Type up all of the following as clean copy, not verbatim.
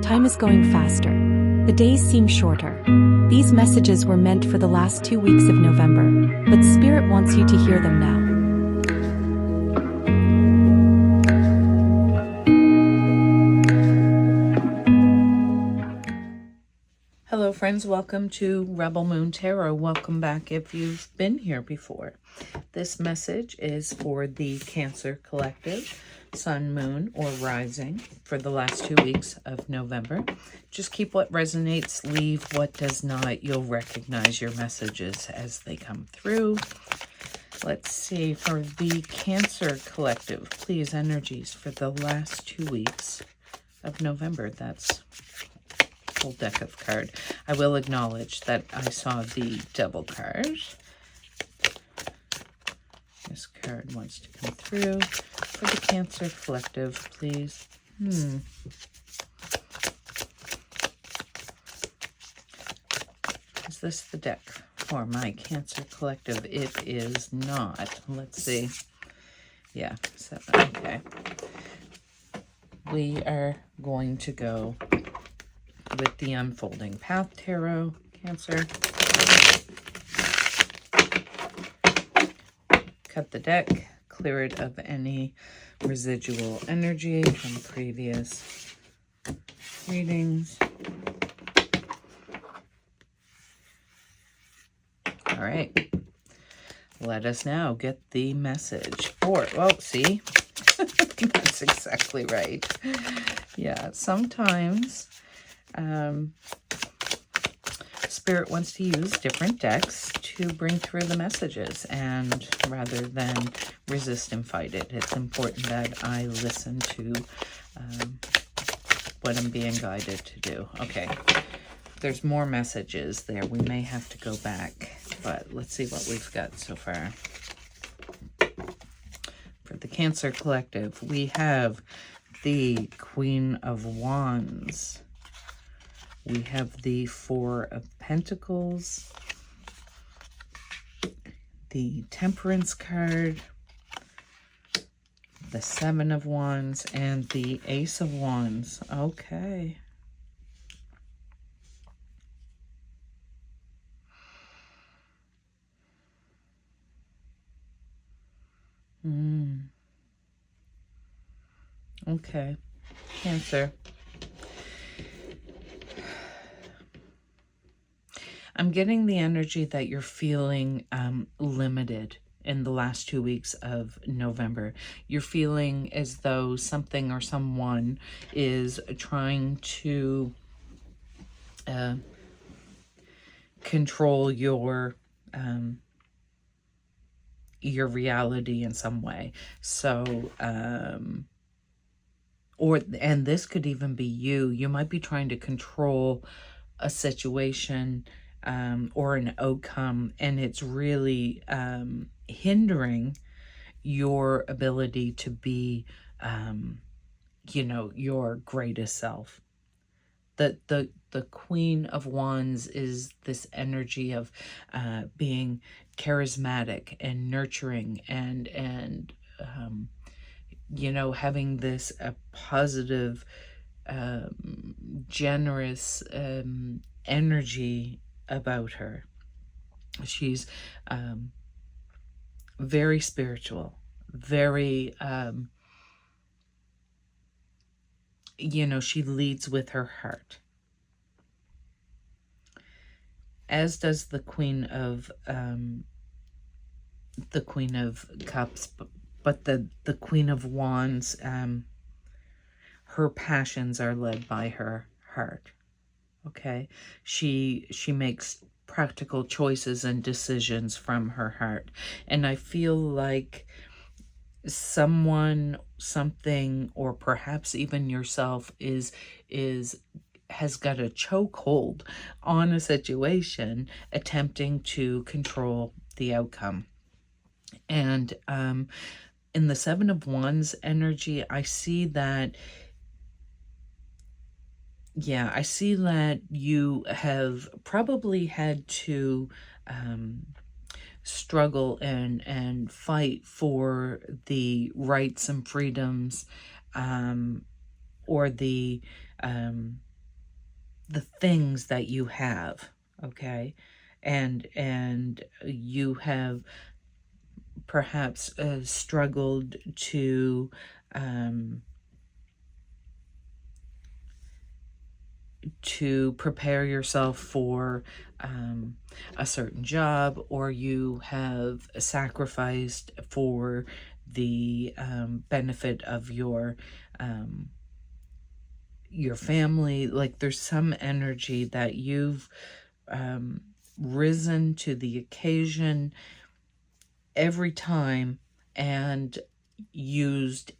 Time is going faster. The days seem shorter. These messages were meant for the last 2 weeks of November, but Spirit wants you to hear them now. Hello friends, welcome to Rebel Moon Tarot. Welcome back if you've been here before. This message is for the Cancer Collective, Sun, Moon, or Rising for the last 2 weeks of November. Just keep what resonates, leave what does not. You'll recognize your messages as they come through. Let's see, for the Cancer Collective, please, energies for the last 2 weeks of November. That's full deck of card. I will acknowledge that I saw the Devil card. This card wants to come through for the Cancer Collective, please. Is this the deck for my Cancer Collective? It is not. Let's see. Yeah, 7. Okay. We are going to go with the Unfolding Path Tarot, Cancer. Cut the deck, clear it of any residual energy from previous readings. All right, let us now get the message for, well, see, that's exactly right. Yeah, sometimes Spirit wants to use different decks to bring through the messages, and rather than resist and fight it, it's important that I listen to what I'm being guided to do. Okay, there's more messages there. We may have to go back, but let's see what we've got so far. For the Cancer Collective, we have the Queen of Wands. We have the Four of Pentacles, the Temperance card, the Seven of Wands, and the Ace of Wands. Okay. Okay. Cancer. I'm getting the energy that you're feeling limited in the last 2 weeks of November. You're feeling as though something or someone is trying to control your reality in some way. So, and this could even be you. You might be trying to control a situation or an outcome, and it's really hindering your ability to be, your greatest self. The Queen of Wands is this energy of being charismatic and nurturing and having this positive, generous energy about her. She's very spiritual, very, she leads with her heart. As does the Queen of Cups, but the Queen of Wands, her passions are led by her heart. Okay, she makes practical choices and decisions from her heart, and I feel like someone, something, or perhaps even yourself has got a chokehold on a situation, attempting to control the outcome. And in the Seven of Wands energy, I see that, I see that you have probably had to struggle and fight for the rights and freedoms, or the the things that you have, okay? And you have perhaps struggled to prepare yourself for a certain job, or you have sacrificed for the benefit of your family. Like, there's some energy that you've risen to the occasion every time and used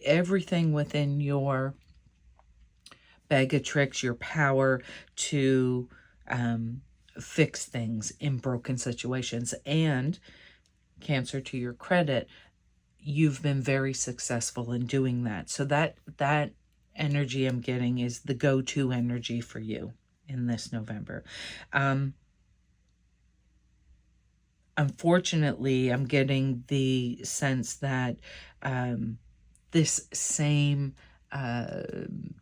everything within your bag of tricks, your power to fix things in broken situations. And Cancer, to your credit, you've been very successful in doing that. So that energy I'm getting is the go-to energy for you in this November. Unfortunately, I'm getting the sense that this same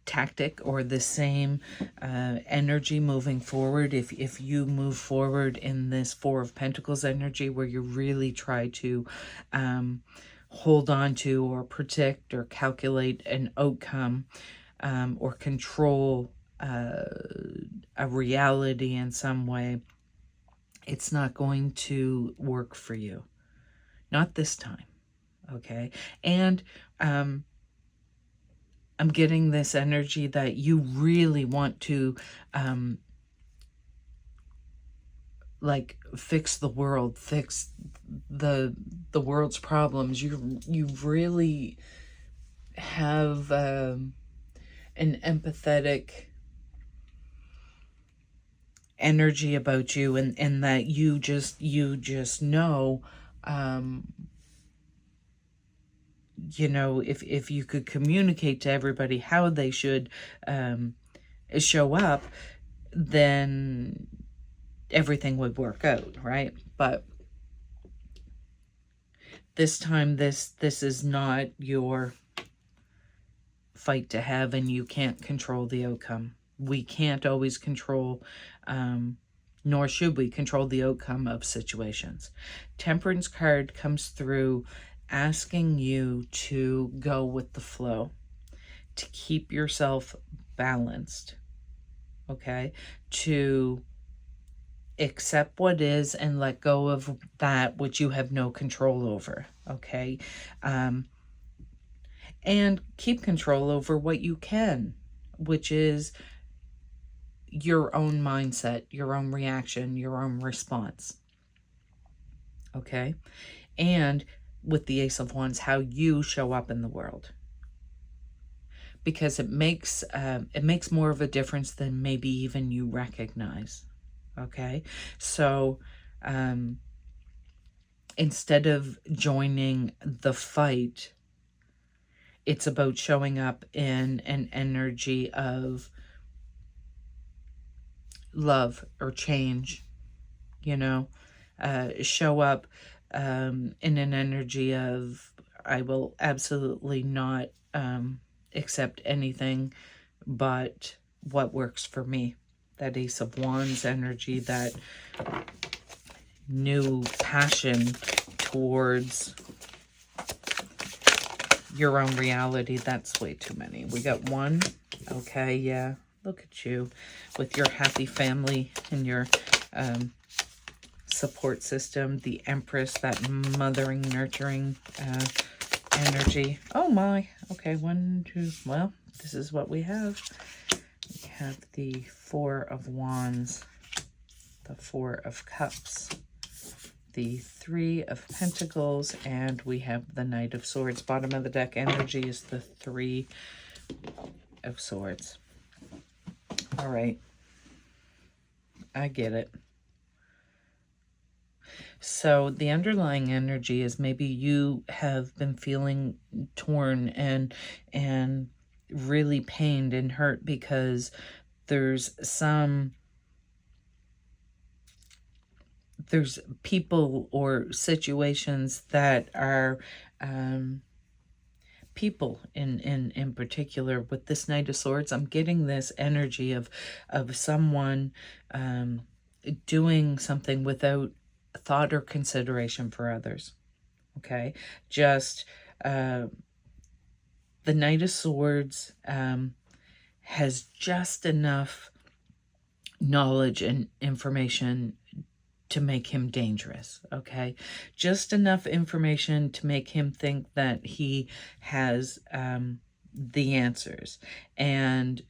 tactic, or the same energy moving forward, if you move forward in this Four of Pentacles energy, where you really try to hold on to or predict or calculate an outcome, or control a reality in some way, it's not going to work for you. Not this time, okay? And I'm getting this energy that you really want to like fix the world, fix the world's problems. You really have an empathetic energy about you, and that you just know, you know, if you could communicate to everybody how they should show up, then everything would work out, right? But this time, this is not your fight to have, and you can't control the outcome. We can't always control, nor should we control, the outcome of situations. Temperance card comes through asking you to go with the flow, to keep yourself balanced, okay? To accept what is and let go of that which you have no control over, okay? And keep control over what you can, which is your own mindset, your own reaction, your own response, okay? And with the Ace of Wands, how you show up in the world, because it makes more of a difference than maybe even you recognize, okay? So instead of joining the fight, it's about showing up in an energy of love or change, you know? Show up in an energy of, I will absolutely not accept anything but what works for me. That Ace of Wands energy, that new passion towards your own reality. That's way too many. We got one. Okay, yeah. Look at you with your happy family and your support system. The Empress, that mothering, nurturing energy. Oh my. Okay, 1, 2. Well, this is what we have. We have the Four of Wands, the Four of Cups, the Three of Pentacles, and we have the Knight of Swords. Bottom of the deck energy is the Three of Swords. All right. I get it. So the underlying energy is maybe you have been feeling torn and really pained and hurt because there's people or situations that are people in particular. With this Knight of Swords, I'm getting this energy of someone doing something without thought or consideration for others. Okay, just the Knight of Swords has just enough knowledge and information to make him dangerous, okay? Just enough information to make him think that he has the answers. And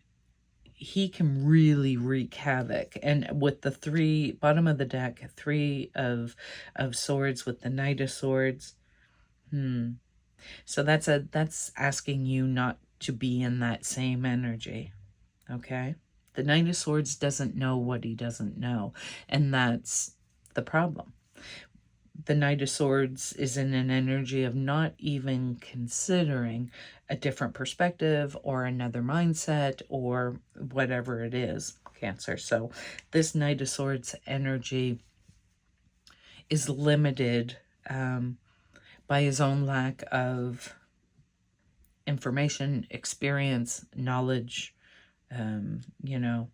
he can really wreak havoc. And with the bottom of the deck, 3 of swords with the Knight of Swords, so that's asking you not to be in that same energy, okay? The Knight of Swords doesn't know what he doesn't know, and that's the problem. The Knight of Swords is in an energy of not even considering a different perspective or another mindset or whatever it is, Cancer. So this Knight of Swords energy is limited by his own lack of information, experience, knowledge, you know,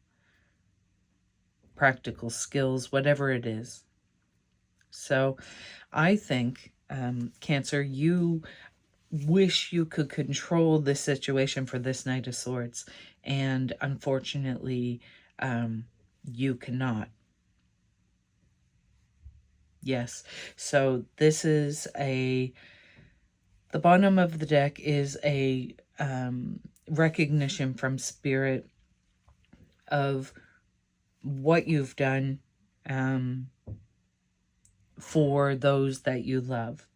practical skills, whatever it is. So I think, Cancer, you wish you could control this situation for this Knight of Swords, and unfortunately, you cannot. Yes, so this is the bottom of the deck is a recognition from Spirit of what you've done for those that you love.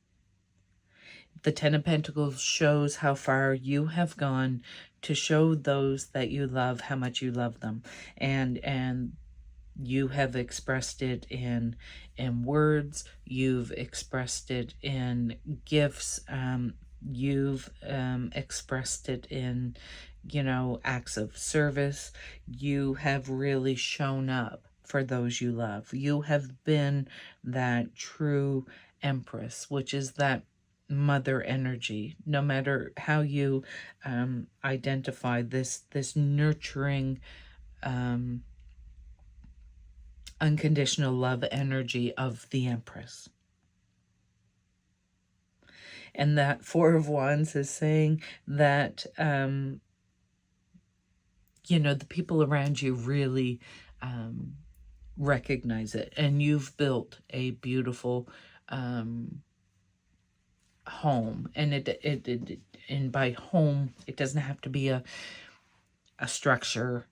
The 10 of Pentacles shows how far you have gone to show those that you love how much you love them, and you have expressed it in words, you've expressed it in gifts, you've expressed it in, you know, acts of service. You have really shown up for those you love. You have been that true Empress, which is that mother energy. No matter how you identify this nurturing, unconditional love energy of the Empress. And that 4 of Wands is saying that, you know, the people around you really recognize it. And you've built a beautiful home. And and by home, it doesn't have to be a structure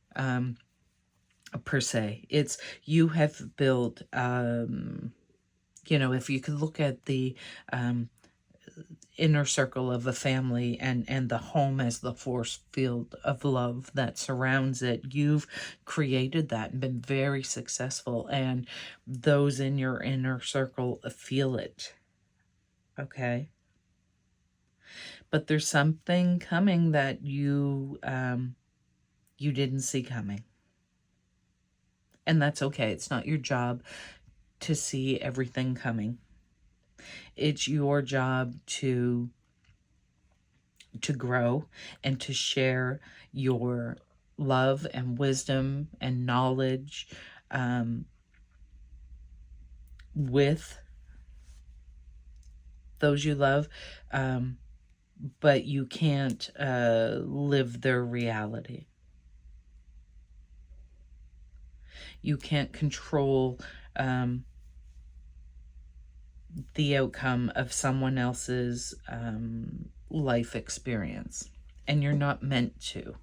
per se. It's, you have built, you know, if you could look at the inner circle of a family and the home as the force field of love that surrounds it, you've created that and been very successful, and those in your inner circle feel it, okay? But there's something coming that you didn't see coming, and that's okay. It's not your job to see everything coming. It's your job to grow and to share your love and wisdom and knowledge with those you love, but you can't live their reality. You can't control the outcome of someone else's life experience, and you're not meant to.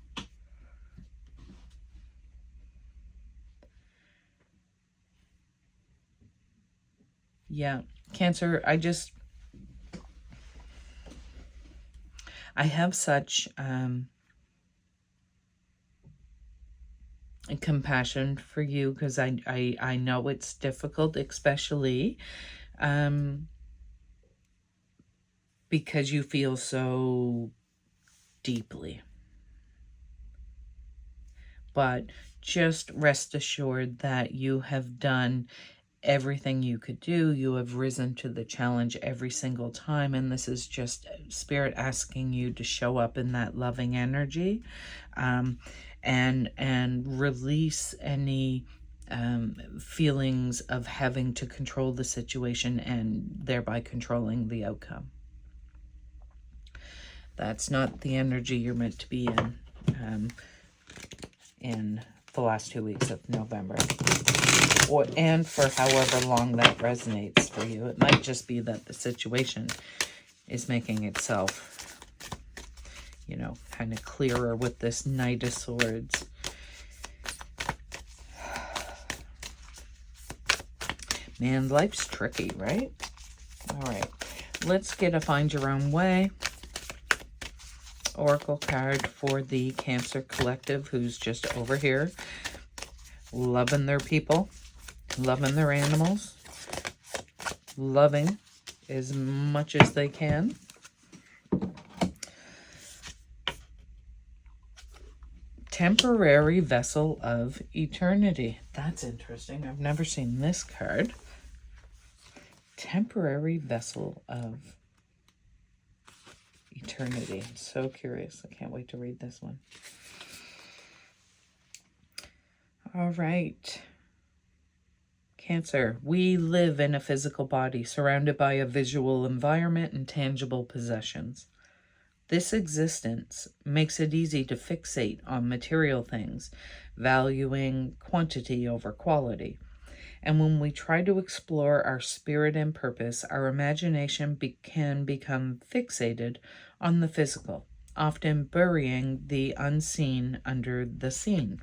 Yeah, Cancer, I have such compassion for you, because I know it's difficult, especially because you feel so deeply. But just rest assured that you have done everything you could do. You have risen to the challenge every single time, and this is just Spirit asking you to show up in that loving energy, and release any feelings of having to control the situation and thereby controlling the outcome. That's not the energy you're meant to be in the last 2 weeks of November, and for however long that resonates for you. It might just be that the situation is making itself, you know, kind of clearer with this Knight of Swords. Man, life's tricky, right? All right, let's get a Find Your Own Way Oracle card for the Cancer Collective, who's just over here loving their people, loving their animals, loving as much as they can. Temporary Vessel of Eternity. That's interesting. I've never seen this card. Temporary Vessel of Eternity. I'm so curious. I can't wait to read this one. All right. Cancer. We live in a physical body surrounded by a visual environment and tangible possessions. This existence makes it easy to fixate on material things, valuing quantity over quality. And when we try to explore our spirit and purpose, our imagination can become fixated on the physical, often burying the unseen under the seen.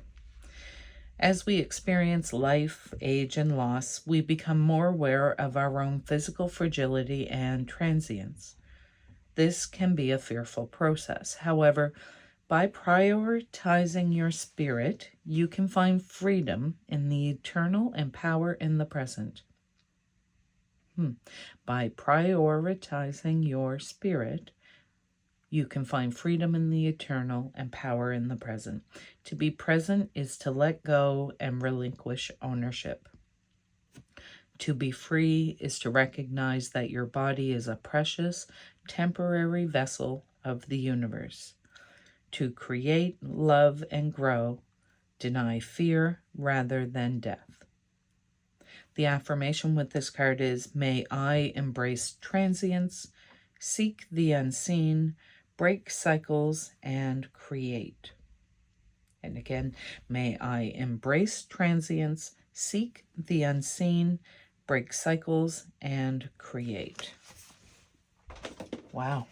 As we experience life, age, and loss, we become more aware of our own physical fragility and transience. This can be a fearful process. However, by prioritizing your spirit, you can find freedom in the eternal and power in the present. By prioritizing your spirit, you can find freedom in the eternal and power in the present. To be present is to let go and relinquish ownership. To be free is to recognize that your body is a precious, temporary vessel of the universe. To create, love, and grow, deny fear rather than death. The affirmation with this card is, may I embrace transience, seek the unseen, break cycles, and create. And again, may I embrace transience, seek the unseen, break cycles, and create. Wow.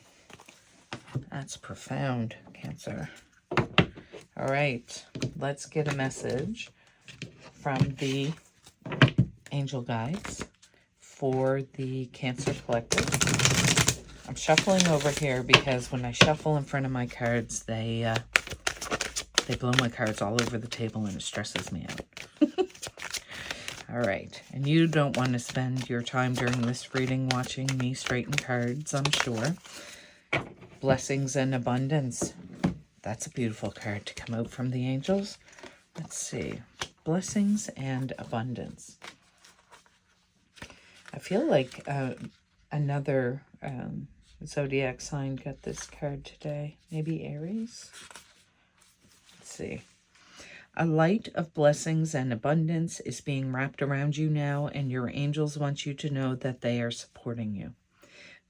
That's profound, Cancer. All right, let's get a message from the angel guides for the Cancer Collective. I'm shuffling over here because when I shuffle in front of my cards, they blow my cards all over the table and it stresses me out. All right, and you don't want to spend your time during this reading watching me straighten cards, I'm sure. Blessings and Abundance. That's a beautiful card to come out from the angels. Let's see. Blessings and Abundance. I feel like another zodiac sign got this card today. Maybe Aries? Let's see. A light of blessings and abundance is being wrapped around you now, and your angels want you to know that they are supporting you.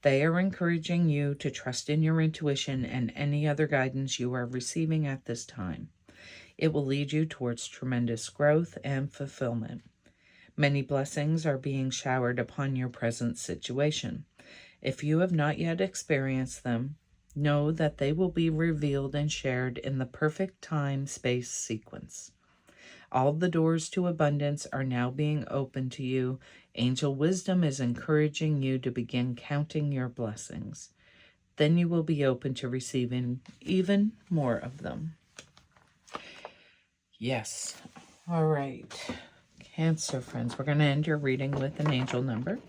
They are encouraging you to trust in your intuition and any other guidance you are receiving at this time. It will lead you towards tremendous growth and fulfillment. Many blessings are being showered upon your present situation. If you have not yet experienced them, know that they will be revealed and shared in the perfect time-space sequence. All the doors to abundance are now being opened to you. Angel wisdom is encouraging you to begin counting your blessings. Then you will be open to receiving even more of them. Yes. All right. Cancer friends, we're going to end your reading with an angel number.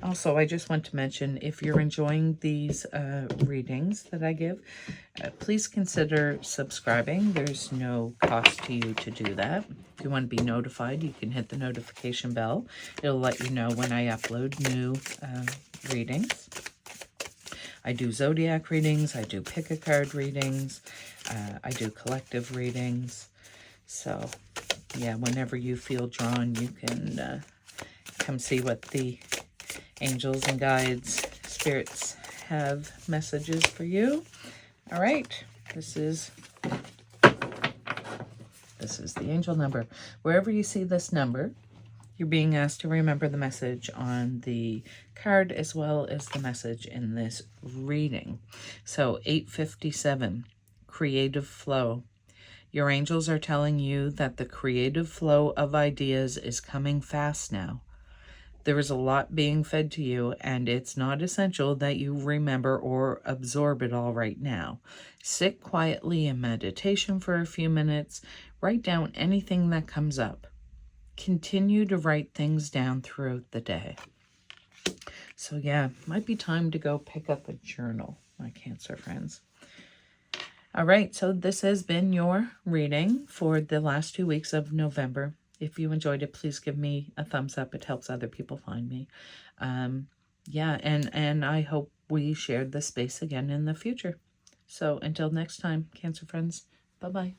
Also, I just want to mention, if you're enjoying these readings that I give, please consider subscribing. There's no cost to you to do that. If you want to be notified, you can hit the notification bell. It'll let you know when I upload new readings. I do zodiac readings. I do pick a card readings. I do collective readings. So, yeah, whenever you feel drawn, you can come see what the angels and guides, spirits have messages for you. All right, this is the angel number. Wherever you see this number, you're being asked to remember the message on the card as well as the message in this reading. So 857, creative flow. Your angels are telling you that the creative flow of ideas is coming fast now. There is a lot being fed to you, and it's not essential that you remember or absorb it all right now. Sit quietly in meditation for a few minutes. Write down anything that comes up. Continue to write things down throughout the day. So yeah, might be time to go pick up a journal, my Cancer friends. All right, so this has been your reading for the last 2 weeks of November. If you enjoyed it, please give me a thumbs up. It helps other people find me. Yeah, and I hope we shared this space again in the future. So until next time, Cancer friends, bye-bye.